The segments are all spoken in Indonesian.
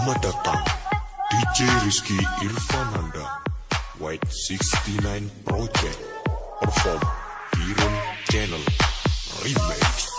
Selamat datang DJ Rizky Irfananda, White 69 Project, perform Iron Channel Remix.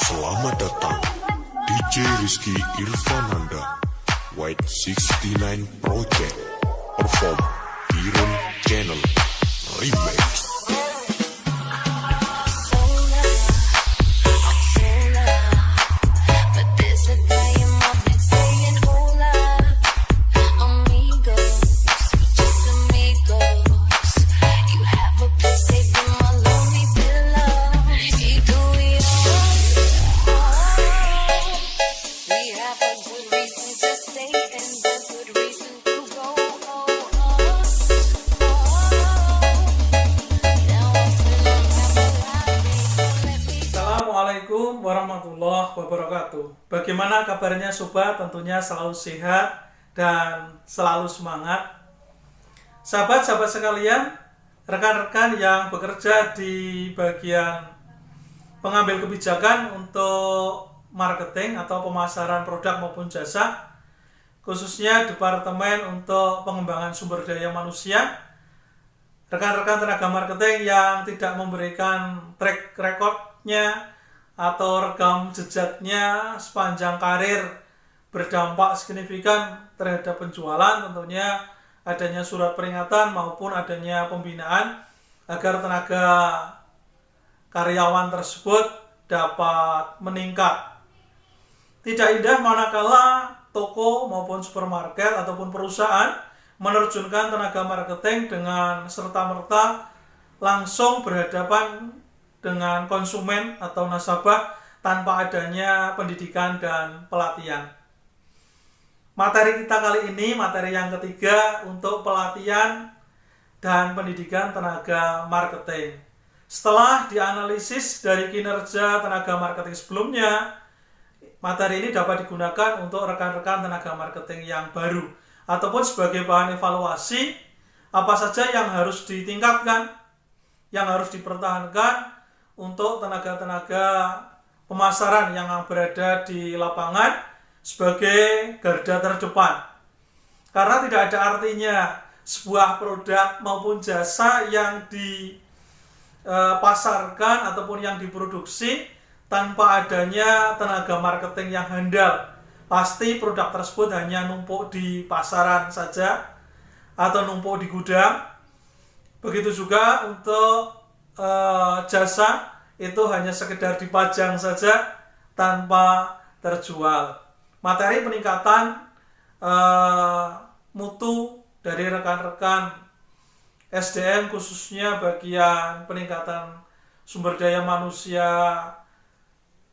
Selamat datang DJ Rizky Irfananda, White 69 Project, perform Iron Channel Remix. Assalamualaikum warahmatullahi wabarakatuh. Bagaimana kabarnya sobat? Tentunya selalu sehat dan selalu semangat. Sahabat-sahabat sekalian, rekan-rekan yang bekerja di bagian pengambil kebijakan untuk marketing atau pemasaran produk maupun jasa, khususnya Departemen untuk Pengembangan Sumber Daya Manusia, rekan-rekan tenaga marketing yang tidak memberikan track recordnya atau rekam jejaknya sepanjang karir berdampak signifikan terhadap penjualan, tentunya adanya surat peringatan maupun adanya pembinaan agar tenaga karyawan tersebut dapat meningkat. Tidak indah manakala toko maupun supermarket ataupun perusahaan menerjunkan tenaga marketing dengan serta-merta langsung berhadapan dengan konsumen atau nasabah tanpa adanya pendidikan dan pelatihan. Materi kita kali ini, materi yang ketiga untuk pelatihan dan pendidikan tenaga marketing. Setelah dianalisis dari kinerja tenaga marketing sebelumnya, materi ini dapat digunakan untuk rekan-rekan tenaga marketing yang baru ataupun sebagai bahan evaluasi apa saja yang harus ditingkatkan, yang harus dipertahankan untuk tenaga-tenaga pemasaran yang berada di lapangan sebagai garda terdepan. Karena tidak ada artinya sebuah produk maupun jasa yang dipasarkan ataupun yang diproduksi tanpa adanya tenaga marketing yang handal. Pasti produk tersebut hanya numpuk di pasaran saja atau numpuk di gudang. Begitu juga untuk jasa itu hanya sekedar dipajang saja tanpa terjual. Materi peningkatan mutu dari rekan-rekan SDM khususnya bagian peningkatan sumber daya manusia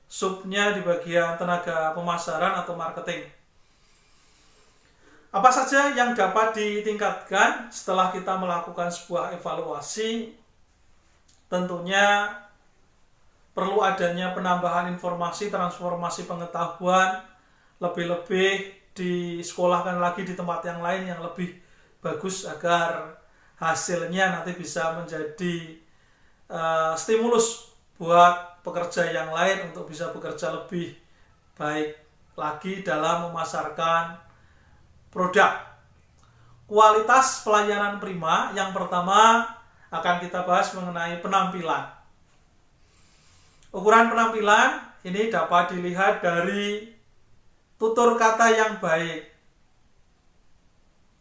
subnya di bagian tenaga pemasaran atau marketing. Apa saja yang dapat ditingkatkan setelah kita melakukan sebuah evaluasi? Tentunya perlu adanya penambahan informasi, transformasi pengetahuan, lebih-lebih disekolahkan lagi di tempat yang lain yang lebih bagus agar hasilnya nanti bisa menjadi stimulus buat pekerja yang lain untuk bisa bekerja lebih baik lagi dalam memasarkan produk. Kualitas pelayanan prima, yang pertama akan kita bahas mengenai penampilan. Ukuran penampilan ini dapat dilihat dari tutur kata yang baik.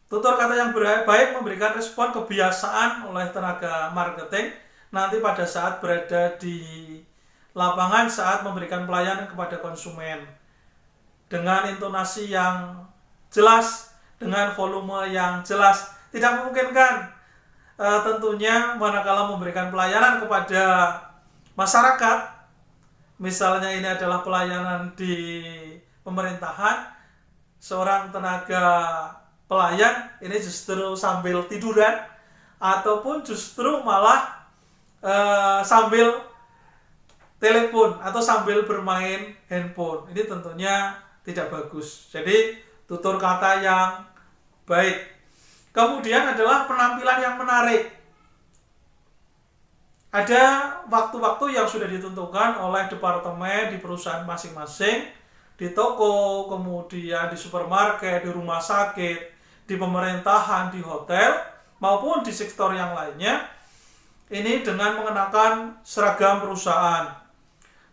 Tutur kata yang baik memberikan respon kebiasaan oleh tenaga marketing nanti pada saat berada di lapangan saat memberikan pelayanan kepada konsumen. Dengan intonasi yang jelas, dengan volume yang jelas. Tidak memungkinkan tentunya manakala memberikan pelayanan kepada masyarakat, misalnya ini adalah pelayanan di pemerintahan, seorang tenaga pelayan ini justru sambil tiduran ataupun justru malah sambil telepon atau sambil bermain handphone. Ini tentunya tidak bagus. Jadi tutur kata yang baik. Kemudian adalah penampilan yang menarik. Ada waktu-waktu yang sudah ditentukan oleh departemen di perusahaan masing-masing, di toko, kemudian di supermarket, di rumah sakit, di pemerintahan, di hotel, maupun di sektor yang lainnya. Ini dengan mengenakan seragam perusahaan.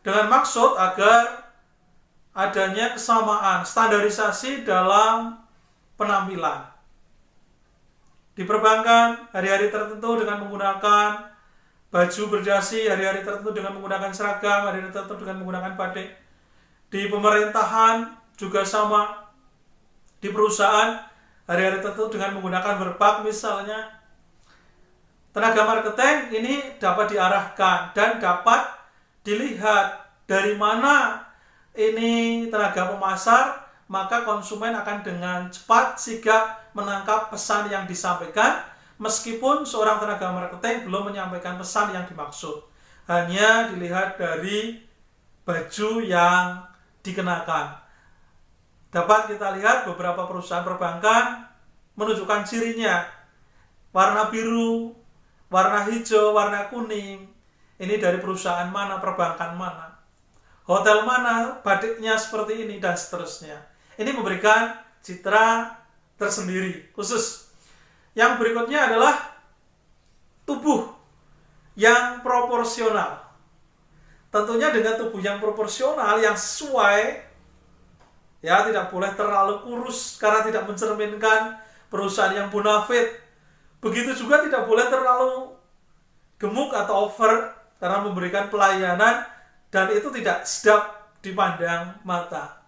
Dengan maksud agar adanya kesamaan, standarisasi dalam penampilan. Di perbankan, hari-hari tertentu dengan menggunakan baju berdasi, hari-hari tertentu dengan menggunakan seragam, hari-hari tertentu dengan menggunakan batik. Di pemerintahan juga sama. Di perusahaan, hari-hari tertentu dengan menggunakan berpak misalnya. Tenaga marketing ini dapat diarahkan dan dapat dilihat dari mana ini tenaga pemasar, maka konsumen akan dengan cepat sigap menangkap pesan yang disampaikan meskipun seorang tenaga marketing belum menyampaikan pesan yang dimaksud. Hanya dilihat dari baju yang dikenakan. Dapat kita lihat beberapa perusahaan perbankan menunjukkan cirinya. Warna biru, warna hijau, warna kuning. Ini dari perusahaan mana, perbankan mana. Hotel mana, batiknya seperti ini, dan seterusnya. Ini memberikan citra tersendiri, khusus. Yang berikutnya adalah tubuh yang proporsional. Tentunya dengan tubuh yang proporsional, yang sesuai, ya tidak boleh terlalu kurus karena tidak mencerminkan perusahaan yang bonafit. Begitu juga tidak boleh terlalu gemuk atau over karena memberikan pelayanan dan itu tidak sedap dipandang mata.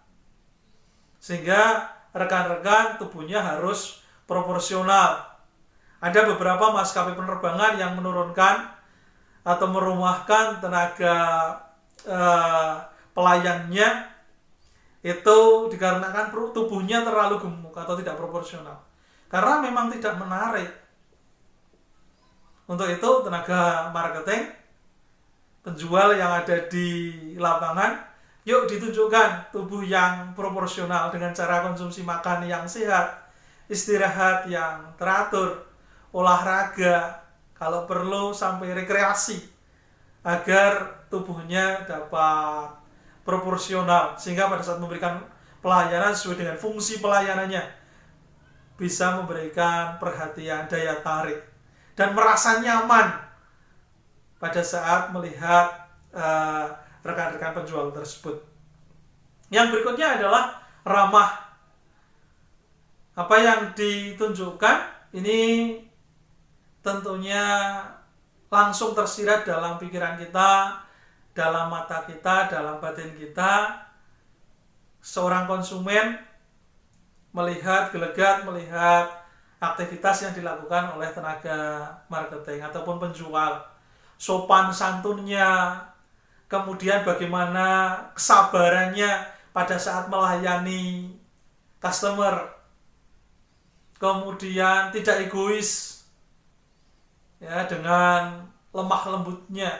Sehingga rekan-rekan tubuhnya harus proporsional. Ada beberapa maskapai penerbangan yang menurunkan atau merumahkan tenaga pelayannya itu dikarenakan tubuhnya terlalu gemuk atau tidak proporsional. Karena memang tidak menarik. Untuk itu tenaga marketing, penjual yang ada di lapangan, yuk ditunjukkan tubuh yang proporsional dengan cara konsumsi makan yang sehat, istirahat yang teratur, olahraga, kalau perlu sampai rekreasi, agar tubuhnya dapat proporsional, sehingga pada saat memberikan pelayanan sesuai dengan fungsi pelayanannya, bisa memberikan perhatian, daya tarik, dan merasa nyaman pada saat melihat rekan-rekan penjual tersebut. Yang berikutnya adalah ramah. Apa yang ditunjukkan ini tentunya langsung tersirat dalam pikiran kita, dalam mata kita, dalam batin kita. Seorang konsumen melihat, gelegat melihat aktivitas yang dilakukan oleh tenaga marketing ataupun penjual. Sopan santunnya, kemudian bagaimana kesabarannya pada saat melayani customer. kemudian tidak egois, ya, dengan lemah lembutnya.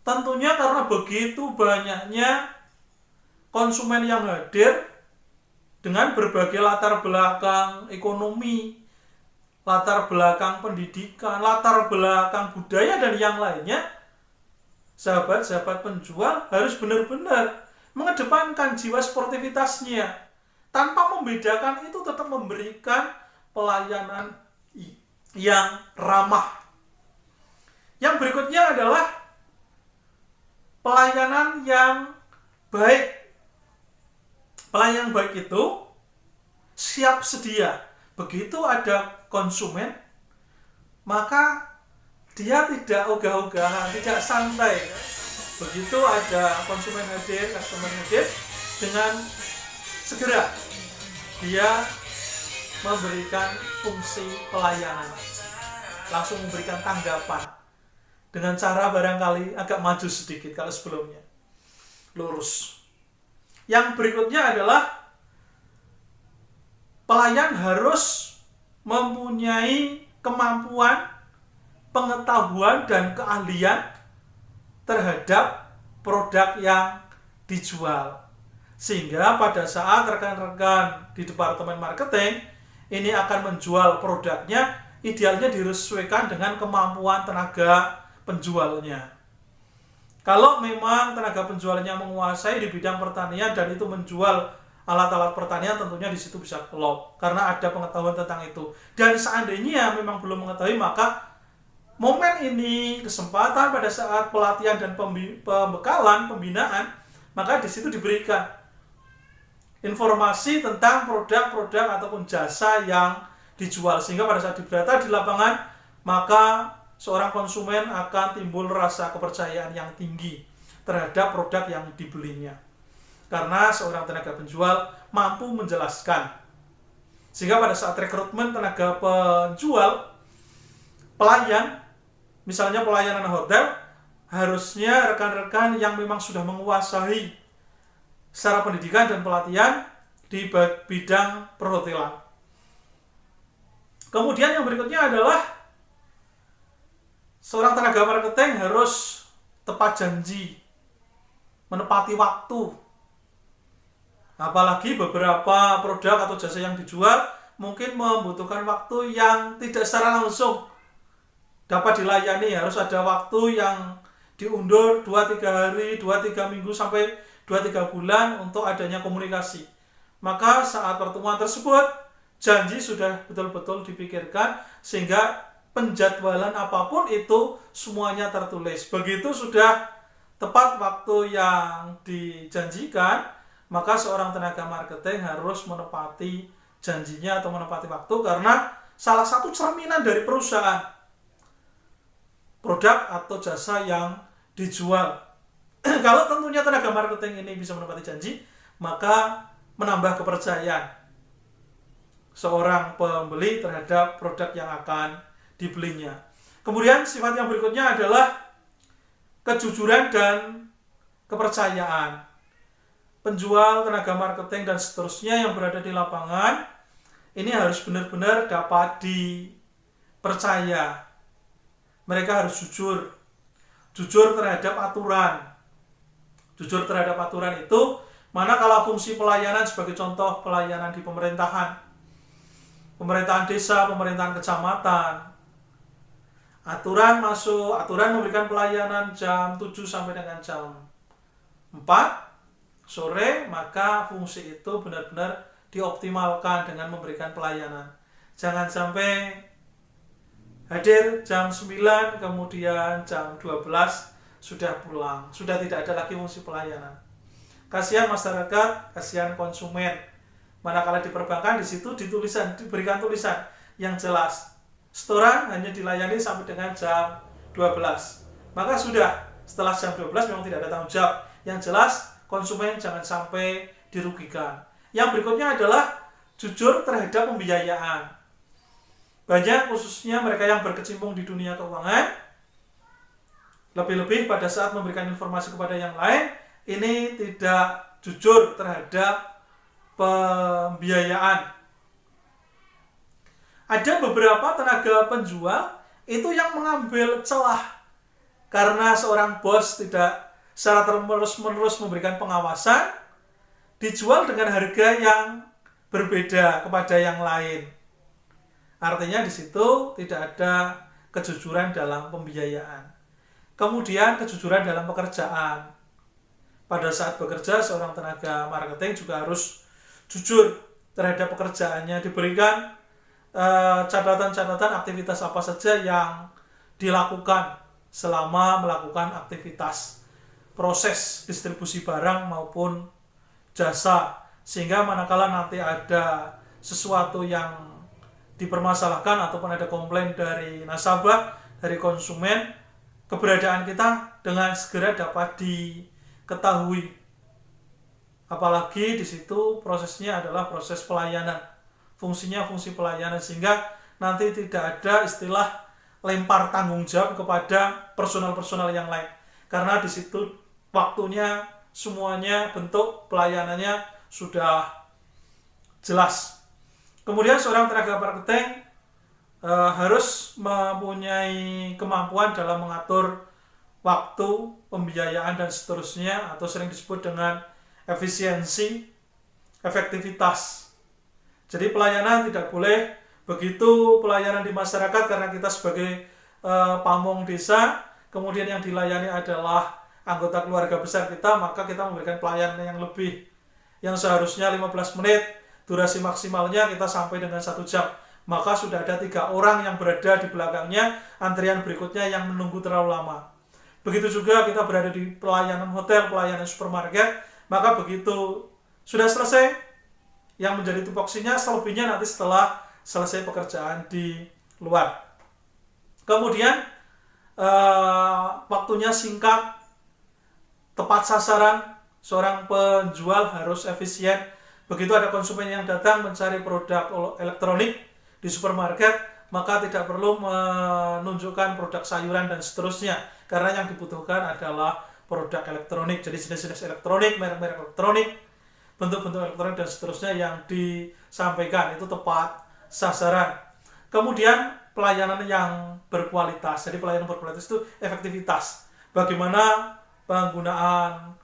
Tentunya karena begitu banyaknya konsumen yang hadir dengan berbagai latar belakang ekonomi, latar belakang pendidikan, latar belakang budaya, dan yang lainnya, sahabat-sahabat penjual harus benar-benar mengedepankan jiwa sportivitasnya. Tanpa membedakan itu, tetap memberikan pelayanan yang ramah. Yang berikutnya adalah pelayanan yang baik. Pelayanan baik itu siap sedia. Begitu ada konsumen, maka dia tidak ogah-ogahan, tidak santai. Begitu ada konsumen hadir, customer hadir, dengan segera dia memberikan fungsi pelayanan, langsung memberikan tanggapan dengan cara barangkali agak maju sedikit kalau sebelumnya, lurus. Yang berikutnya adalah pelayan harus mempunyai kemampuan, pengetahuan, dan keahlian terhadap produk yang dijual. Sehingga pada saat rekan-rekan di departemen marketing ini akan menjual produknya, idealnya disesuaikan dengan kemampuan tenaga penjualnya. Kalau memang tenaga penjualnya menguasai di bidang pertanian dan itu menjual alat-alat pertanian, tentunya di situ bisa klop karena ada pengetahuan tentang itu. Dan seandainya memang belum mengetahui, maka momen ini kesempatan pada saat pelatihan dan pembekalan, pembinaan, maka di situ diberikan informasi tentang produk-produk ataupun jasa yang dijual, sehingga pada saat didata di lapangan, maka seorang konsumen akan timbul rasa kepercayaan yang tinggi terhadap produk yang dibelinya. Karena seorang tenaga penjual mampu menjelaskan. Sehingga pada saat rekrutmen tenaga penjual, pelayan, misalnya pelayanan hotel, harusnya rekan-rekan yang memang sudah menguasai secara pendidikan dan pelatihan di bidang perhotelan. Kemudian yang berikutnya adalah seorang tenaga marketing harus tepat janji, menepati waktu. Apalagi beberapa produk atau jasa yang dijual mungkin membutuhkan waktu yang tidak secara langsung dapat dilayani. Harus ada waktu yang diundur 2-3 hari, 2-3 minggu sampai 2-3 bulan untuk adanya komunikasi. Maka saat pertemuan tersebut, janji sudah betul-betul dipikirkan sehingga penjadwalan apapun itu semuanya tertulis. Begitu sudah tepat waktu yang dijanjikan, maka seorang tenaga marketing harus menepati janjinya atau menepati waktu, karena salah satu cerminan dari perusahaan, produk atau jasa yang dijual. Kalau tentunya tenaga marketing ini bisa menepati janji, maka menambah kepercayaan seorang pembeli terhadap produk yang akan dibelinya. Kemudian sifat yang berikutnya adalah kejujuran dan kepercayaan. Penjual, tenaga marketing, dan seterusnya yang berada di lapangan ini harus benar-benar dapat dipercaya. Mereka harus jujur terhadap aturan. Jujur terhadap aturan itu manakala fungsi pelayanan, sebagai contoh pelayanan di pemerintahan desa, pemerintahan kecamatan, aturan memberikan pelayanan jam 7 sampai dengan jam 4 sore, maka fungsi itu benar-benar dioptimalkan dengan memberikan pelayanan. Jangan sampai hadir jam 9 kemudian jam 12 sudah pulang, sudah tidak ada lagi fungsi pelayanan. Kasihan masyarakat, kasihan konsumen. Manakala di perbankan, di situ diberikan tulisan yang jelas, setoran hanya dilayani sampai dengan jam 12. Maka sudah, setelah jam 12 memang tidak ada tanggung jawab. Yang jelas, konsumen jangan sampai dirugikan. Yang berikutnya adalah jujur terhadap pembiayaan. Banyak, khususnya mereka yang berkecimpung di dunia keuangan, lebih-lebih pada saat memberikan informasi kepada yang lain, ini tidak jujur terhadap pembiayaan. ada beberapa tenaga penjual itu yang mengambil celah karena seorang bos tidak secara terus-menerus memberikan pengawasan, dijual dengan harga yang berbeda kepada yang lain. Artinya di situ tidak ada kejujuran dalam pembiayaan. Kemudian kejujuran dalam pekerjaan. Pada saat bekerja, seorang tenaga marketing juga harus jujur terhadap pekerjaannya, diberikan catatan-catatan aktivitas apa saja yang dilakukan selama melakukan aktivitas proses distribusi barang maupun jasa, sehingga manakala nanti ada sesuatu yang dipermasalahkan ataupun ada komplain dari nasabah, dari konsumen, keberadaan kita dengan segera dapat diketahui. Apalagi di situ prosesnya adalah proses pelayanan, fungsinya fungsi pelayanan, sehingga nanti tidak ada istilah lempar tanggung jawab kepada personal-personal yang lain, karena di situ waktunya semuanya bentuk pelayanannya sudah jelas. Kemudian seorang tenaga marketing harus mempunyai kemampuan dalam mengatur waktu, pembiayaan dan seterusnya, atau sering disebut dengan efisiensi, efektivitas. Jadi pelayanan tidak boleh begitu pelayanan di masyarakat karena kita sebagai pamong desa, kemudian yang dilayani adalah anggota keluarga besar kita, maka kita memberikan pelayanan yang lebih. Yang seharusnya 15 menit, durasi maksimalnya kita sampai dengan 1 jam. Maka sudah ada 3 orang yang berada di belakangnya, antrian berikutnya yang menunggu terlalu lama. Begitu juga kita berada di pelayanan hotel, pelayanan supermarket, maka begitu sudah selesai, yang menjadi tupoksinya, selebihnya nanti setelah selesai pekerjaan di luar. Kemudian waktunya singkat, tepat sasaran, seorang penjual harus efisien. Begitu ada konsumen yang datang mencari produk elektronik di supermarket, maka tidak perlu menunjukkan produk sayuran dan seterusnya, karena yang dibutuhkan adalah produk elektronik. Jadi jenis-jenis elektronik, merek-merek elektronik, bentuk-bentuk elektronik dan seterusnya yang disampaikan itu tepat sasaran. Kemudian pelayanan yang berkualitas. Jadi pelayanan berkualitas itu efektivitas. Bagaimana penggunaan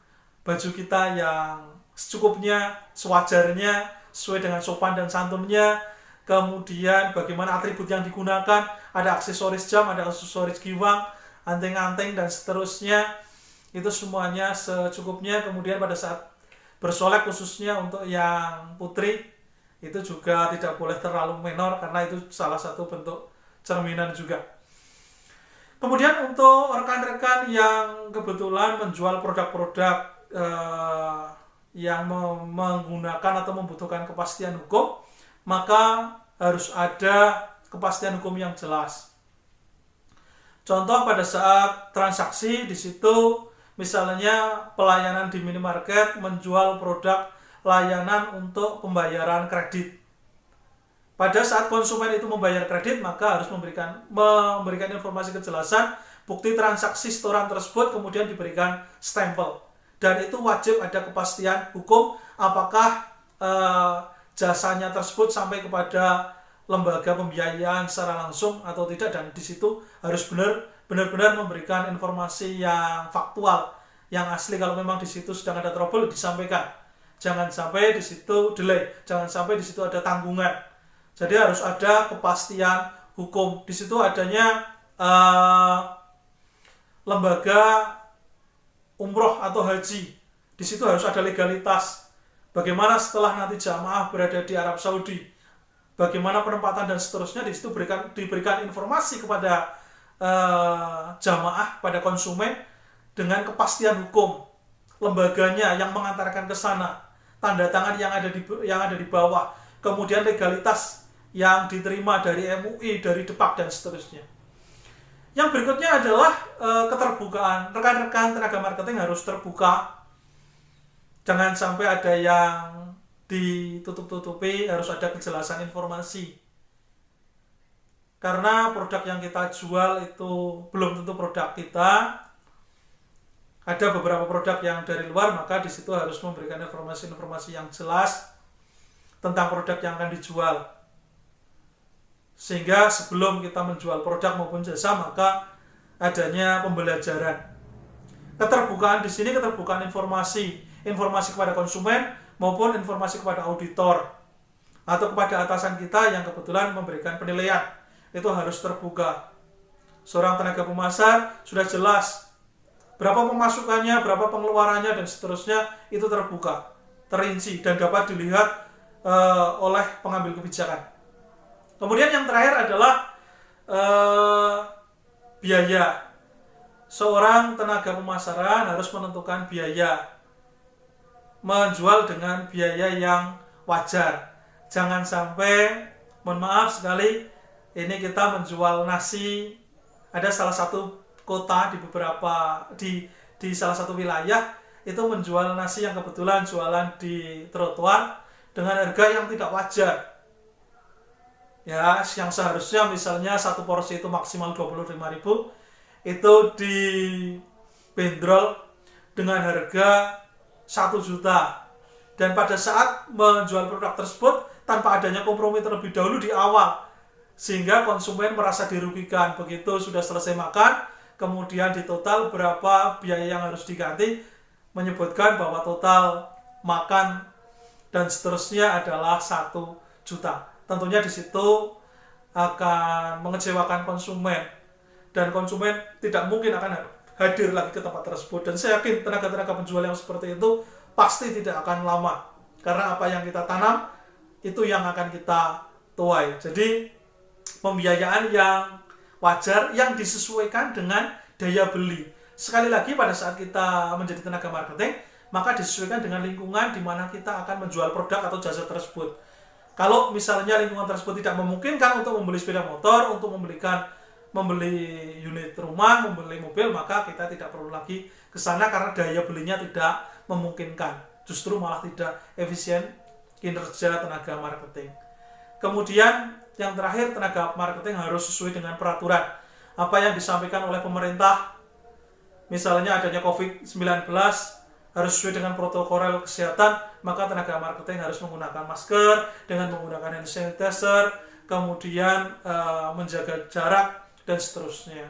baju kita yang secukupnya, sewajarnya, sesuai dengan sopan dan santunnya. Kemudian bagaimana atribut yang digunakan, ada aksesoris jam, ada aksesoris giwang, anting-anting dan seterusnya. Itu semuanya secukupnya. Kemudian pada saat bersolek, khususnya untuk yang putri, itu juga tidak boleh terlalu menor karena itu salah satu bentuk cerminan juga. Kemudian untuk rekan-rekan yang kebetulan menjual produk-produk yang menggunakan atau membutuhkan kepastian hukum, maka harus ada kepastian hukum yang jelas. Contoh pada saat transaksi di situ, misalnya pelayanan di minimarket menjual produk layanan untuk pembayaran kredit. Pada saat konsumen itu membayar kredit, maka harus memberikan informasi kejelasan, bukti transaksi setoran tersebut, kemudian diberikan stempel. Dan itu wajib ada kepastian hukum apakah jasanya tersebut sampai kepada lembaga pembiayaan secara langsung atau tidak, dan di situ harus benar-benar memberikan informasi yang faktual, yang asli. Kalau memang di situ sedang ada trouble, disampaikan. Jangan sampai di situ delay, jangan sampai di situ ada tanggungan. Jadi harus ada kepastian hukum. Di situ adanya lembaga umroh atau haji. Di situ harus ada legalitas. Bagaimana setelah nanti jamaah berada di Arab Saudi, bagaimana penempatan dan seterusnya. Di situ diberikan informasi kepada jamaah, pada konsumen dengan kepastian hukum, lembaganya yang mengantarkan ke sana, tanda tangan yang ada di bawah, kemudian legalitas yang diterima dari MUI, dari Depak dan seterusnya. Yang berikutnya adalah keterbukaan. Rekan-rekan tenaga marketing harus terbuka. Jangan sampai ada yang ditutup-tutupi, harus ada kejelasan informasi. Karena produk yang kita jual itu belum tentu produk kita. Ada beberapa produk yang dari luar, maka di situ harus memberikan informasi-informasi yang jelas tentang produk yang akan dijual. Sehingga sebelum kita menjual produk maupun jasa, maka adanya pembelajaran. Keterbukaan di sini keterbukaan informasi kepada konsumen maupun informasi kepada auditor atau kepada atasan kita yang kebetulan memberikan penilaian. Itu harus terbuka. Seorang tenaga pemasar sudah jelas berapa pemasukannya, berapa pengeluarannya, dan seterusnya, itu terbuka, terinci, dan dapat dilihat oleh pengambil kebijakan. Kemudian yang terakhir adalah biaya. Seorang tenaga pemasaran harus menentukan biaya. Menjual dengan biaya yang wajar. Jangan sampai, mohon maaf sekali, ini kita menjual nasi, ada salah satu kota di salah satu wilayah itu menjual nasi yang kebetulan jualan di trotoar dengan harga yang tidak wajar. Ya, yang seharusnya misalnya satu porsi itu maksimal 25.000, itu dibanderol dengan harga 1 juta. Dan pada saat menjual produk tersebut tanpa adanya kompromi terlebih dahulu di awal, sehingga konsumen merasa dirugikan. Begitu sudah selesai makan, kemudian di total berapa biaya yang harus diganti, menyebutkan bahwa total makan dan seterusnya adalah 1 juta. Tentunya di situ akan mengecewakan konsumen, dan konsumen tidak mungkin akan hadir lagi ke tempat tersebut. Dan saya yakin tenaga-tenaga penjual yang seperti itu pasti tidak akan lama, karena apa yang kita tanam itu yang akan kita tuai. Jadi pembiayaan yang wajar yang disesuaikan dengan daya beli. Sekali lagi, pada saat kita menjadi tenaga marketing, maka disesuaikan dengan lingkungan di mana kita akan menjual produk atau jasa tersebut. Kalau misalnya lingkungan tersebut tidak memungkinkan untuk membeli sepeda motor, untuk membeli unit rumah, membeli mobil, maka kita tidak perlu lagi ke sana karena daya belinya tidak memungkinkan. Justru malah tidak efisien kinerja tenaga marketing. Kemudian yang terakhir, tenaga marketing harus sesuai dengan peraturan. Apa yang disampaikan oleh pemerintah, misalnya adanya COVID-19, harus sesuai dengan protokol kesehatan, maka tenaga marketing harus menggunakan masker, dengan menggunakan hand sanitizer, kemudian menjaga jarak, dan seterusnya.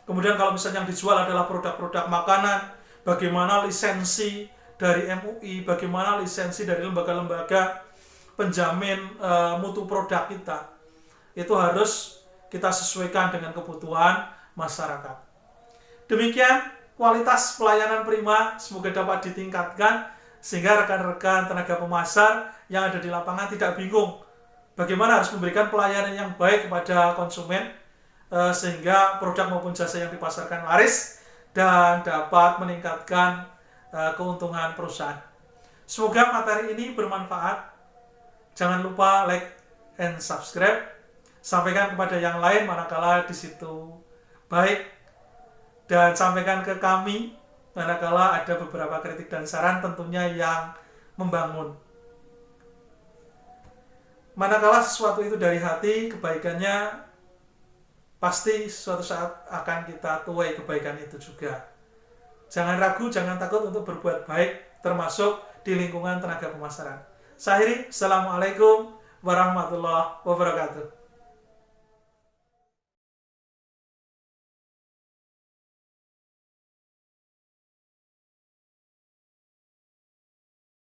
Kemudian kalau misalnya yang dijual adalah produk-produk makanan, bagaimana lisensi dari MUI, bagaimana lisensi dari lembaga-lembaga penjamin mutu produk kita, itu harus kita sesuaikan dengan kebutuhan masyarakat. Demikian kualitas pelayanan prima semoga dapat ditingkatkan sehingga rekan-rekan tenaga pemasar yang ada di lapangan tidak bingung bagaimana harus memberikan pelayanan yang baik kepada konsumen, sehingga produk maupun jasa yang dipasarkan laris dan dapat meningkatkan keuntungan perusahaan. Semoga materi ini bermanfaat. Jangan lupa like and subscribe. Sampaikan kepada yang lain manakala di situ baik, dan sampaikan ke kami manakala ada beberapa kritik dan saran tentunya yang membangun. Manakala sesuatu itu dari hati, kebaikannya pasti suatu saat akan kita tuai kebaikan itu juga. Jangan ragu, jangan takut untuk berbuat baik, termasuk di lingkungan tenaga pemasaran. Saya akhiri, Assalamualaikum warahmatullahi wabarakatuh.